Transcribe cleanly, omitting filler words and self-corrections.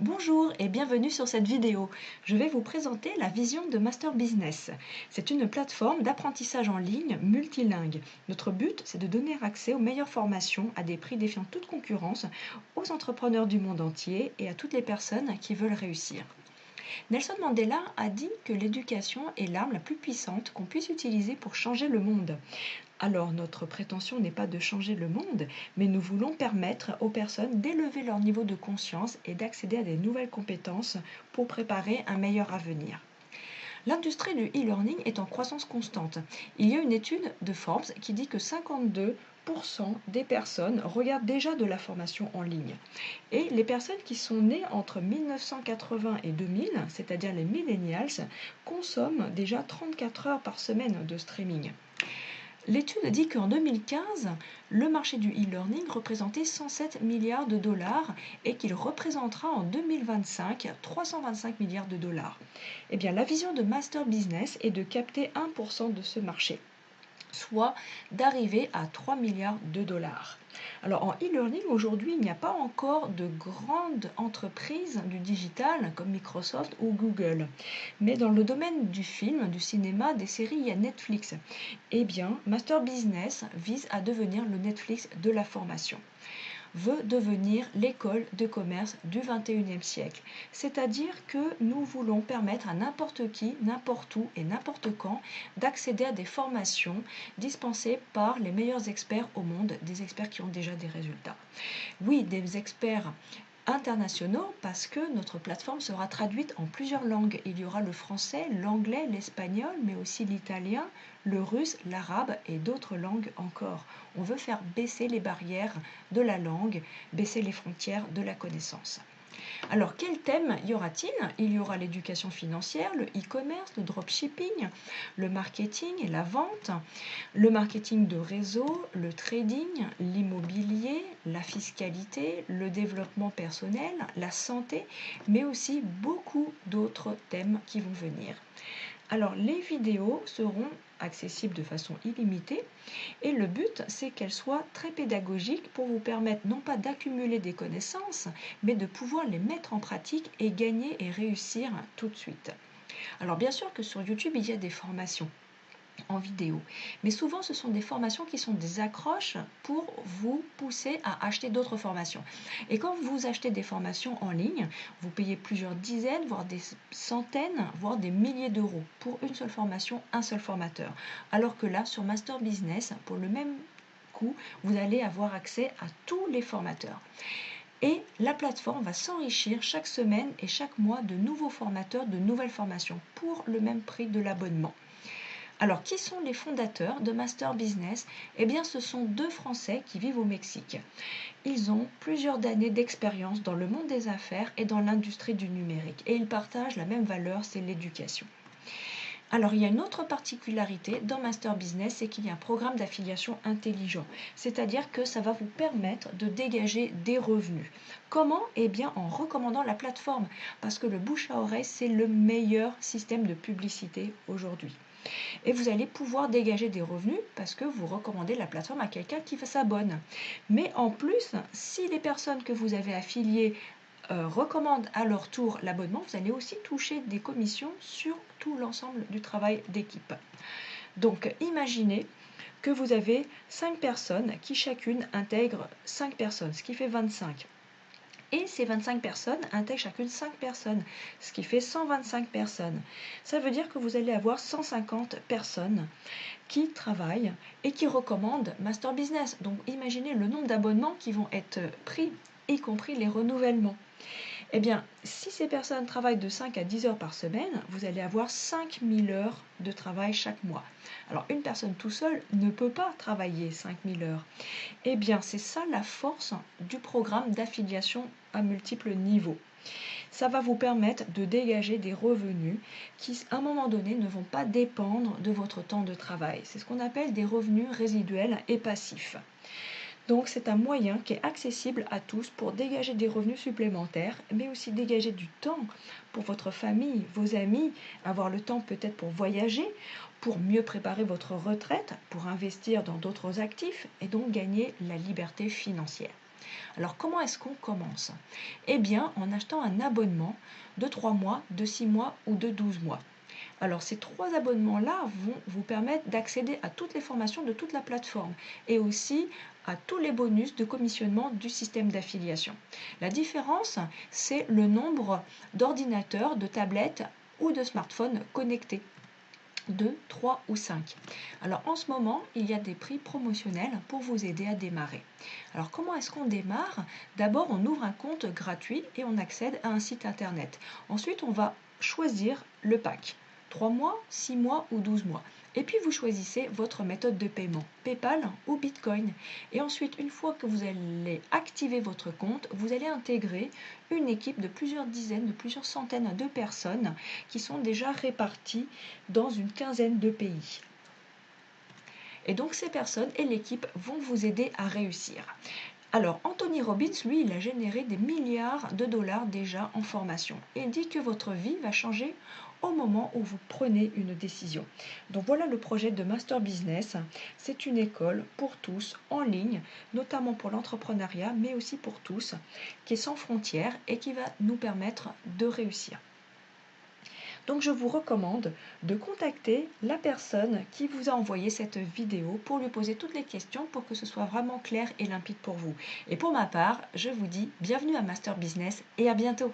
Bonjour et bienvenue sur cette vidéo. Je vais vous présenter la vision de Master Business. C'est une plateforme d'apprentissage en ligne multilingue. Notre but, c'est de donner accès aux meilleures formations à des prix défiant toute concurrence aux entrepreneurs du monde entier et à toutes les personnes qui veulent réussir. Nelson Mandela a dit que l'éducation est l'arme la plus puissante qu'on puisse utiliser pour changer le monde. Alors notre prétention n'est pas de changer le monde, mais nous voulons permettre aux personnes d'élever leur niveau de conscience et d'accéder à des nouvelles compétences pour préparer un meilleur avenir. L'industrie du e-learning est en croissance constante. Il y a une étude de Forbes qui dit que 52% des personnes regardent déjà de la formation en ligne. Et les personnes qui sont nées entre 1980 et 2000, c'est-à-dire les millennials, consomment déjà 34 heures par semaine de streaming. L'étude dit qu'en 2015, le marché du e-learning représentait 107 milliards de dollars et qu'il représentera en 2025 325 milliards de dollars. Eh bien, la vision de Master Business est de capter 1% de ce marché, soit d'arriver à 3 milliards de dollars. Alors en e-learning, aujourd'hui, il n'y a pas encore de grandes entreprises du digital comme Microsoft ou Google. Mais dans le domaine du film, du cinéma, des séries, il y a Netflix. Eh bien, Master Business vise à devenir le Netflix de la formation, veut devenir l'école de commerce du 21e siècle. C'est-à-dire que nous voulons permettre à n'importe qui, n'importe où et n'importe quand d'accéder à des formations dispensées par les meilleurs experts au monde, des experts qui ont déjà des résultats. Oui, des experts internationaux parce que notre plateforme sera traduite en plusieurs langues. Il y aura le français, l'anglais, l'espagnol, mais aussi l'italien, le russe, l'arabe et d'autres langues encore. On veut faire baisser les barrières de la langue, baisser les frontières de la connaissance. Alors, quel thème y aura-t-il? Il y aura l'éducation financière, le e-commerce, le dropshipping, le marketing et la vente, le marketing de réseau, le trading, l'immobilier, la fiscalité, le développement personnel, la santé, mais aussi beaucoup d'autres thèmes qui vont venir. Alors, les vidéos seront accessibles de façon illimitée et le but, c'est qu'elles soient très pédagogiques pour vous permettre non pas d'accumuler des connaissances, mais de pouvoir les mettre en pratique et gagner et réussir tout de suite. Alors, bien sûr que sur YouTube, il y a des formations en vidéo. Mais souvent, ce sont des formations qui sont des accroches pour vous pousser à acheter d'autres formations. Et quand vous achetez des formations en ligne, vous payez plusieurs dizaines, voire des centaines, voire des milliers d'euros pour une seule formation, un seul formateur. Alors que là, sur Master Business, pour le même coût, vous allez avoir accès à tous les formateurs. Et la plateforme va s'enrichir chaque semaine et chaque mois de nouveaux formateurs, de nouvelles formations pour le même prix de l'abonnement. Alors, qui sont les fondateurs de Master Business? Eh bien, ce sont deux Français qui vivent au Mexique. Ils ont plusieurs années d'expérience dans le monde des affaires et dans l'industrie du numérique. Et ils partagent la même valeur, c'est l'éducation. Alors, il y a une autre particularité dans Master Business, c'est qu'il y a un programme d'affiliation intelligent. C'est-à-dire que ça va vous permettre de dégager des revenus. Comment? Eh bien, en recommandant la plateforme. Parce que le bouche à oreille, c'est le meilleur système de publicité aujourd'hui. Et vous allez pouvoir dégager des revenus parce que vous recommandez la plateforme à quelqu'un qui s'abonne. Mais en plus, si les personnes que vous avez affiliées recommandent à leur tour l'abonnement, vous allez aussi toucher des commissions sur tout l'ensemble du travail d'équipe. Donc imaginez que vous avez 5 personnes qui chacune intègrent 5 personnes, ce qui fait 25. Et ces 25 personnes intègrent chacune 5 personnes, ce qui fait 125 personnes. Ça veut dire que vous allez avoir 150 personnes qui travaillent et qui recommandent Master Business. Donc imaginez le nombre d'abonnements qui vont être pris, y compris les renouvellements. Eh bien, si ces personnes travaillent de 5 à 10 heures par semaine, vous allez avoir 5000 heures de travail chaque mois. Alors, une personne tout seule ne peut pas travailler 5000 heures. Eh bien, c'est ça la force du programme d'affiliation à multiples niveaux. Ça va vous permettre de dégager des revenus qui, à un moment donné, ne vont pas dépendre de votre temps de travail. C'est ce qu'on appelle des revenus résiduels et passifs. Donc c'est un moyen qui est accessible à tous pour dégager des revenus supplémentaires, mais aussi dégager du temps pour votre famille, vos amis, avoir le temps peut-être pour voyager, pour mieux préparer votre retraite, pour investir dans d'autres actifs et donc gagner la liberté financière. Alors comment est-ce qu'on commence? Eh bien en achetant un abonnement de 3 mois, de 6 mois ou de 12 mois. Alors ces 3 abonnements-là vont vous permettre d'accéder à toutes les formations de toute la plateforme et aussi à tous les bonus de commissionnement du système d'affiliation. La différence, c'est le nombre d'ordinateurs, de tablettes ou de smartphones connectés. 2, 3 ou 5. Alors en ce moment, il y a des prix promotionnels pour vous aider à démarrer. Alors comment est-ce qu'on démarre? D'abord, on ouvre un compte gratuit et on accède à un site internet. Ensuite, on va choisir le pack. 3 mois, 6 mois ou 12 mois. Et puis vous choisissez votre méthode de paiement, PayPal ou Bitcoin. Et ensuite, une fois que vous allez activer votre compte, vous allez intégrer une équipe de plusieurs dizaines, de plusieurs centaines de personnes qui sont déjà réparties dans une quinzaine de pays. Et donc ces personnes et l'équipe vont vous aider à réussir. Alors, Anthony Robbins, lui, il a généré des milliards de dollars déjà en formation. Et il dit que votre vie va changer au moment où vous prenez une décision. Donc voilà le projet de Master Business. C'est une école pour tous, en ligne, notamment pour l'entrepreneuriat, mais aussi pour tous, qui est sans frontières et qui va nous permettre de réussir. Donc je vous recommande de contacter la personne qui vous a envoyé cette vidéo pour lui poser toutes les questions pour que ce soit vraiment clair et limpide pour vous. Et pour ma part, je vous dis bienvenue à Master Business et à bientôt.